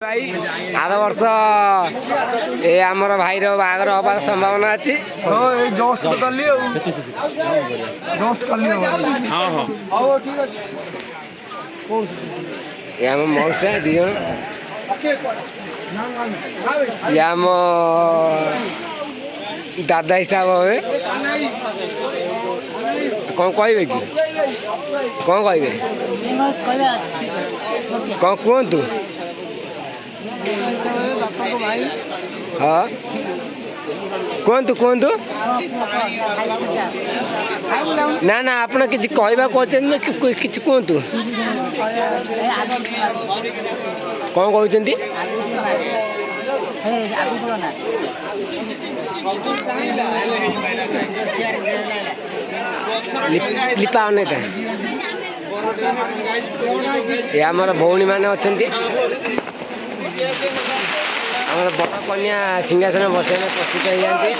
Are वर्ष ए आमर भाई बागर हबार संभावना अच्छी मौसा दिज आम दादा हिसाब हे कौन कहे कि कौन कहे कौन कहतु हाँ कहतु कहतु ना ना आप किसी कहवा कि कहतु कौन कहते लिपा अनेता ये आमर भौणी मैंने अच्छा आमर बड़ कन्या सिंहासन बसैले प्रस्तुत हो जाती।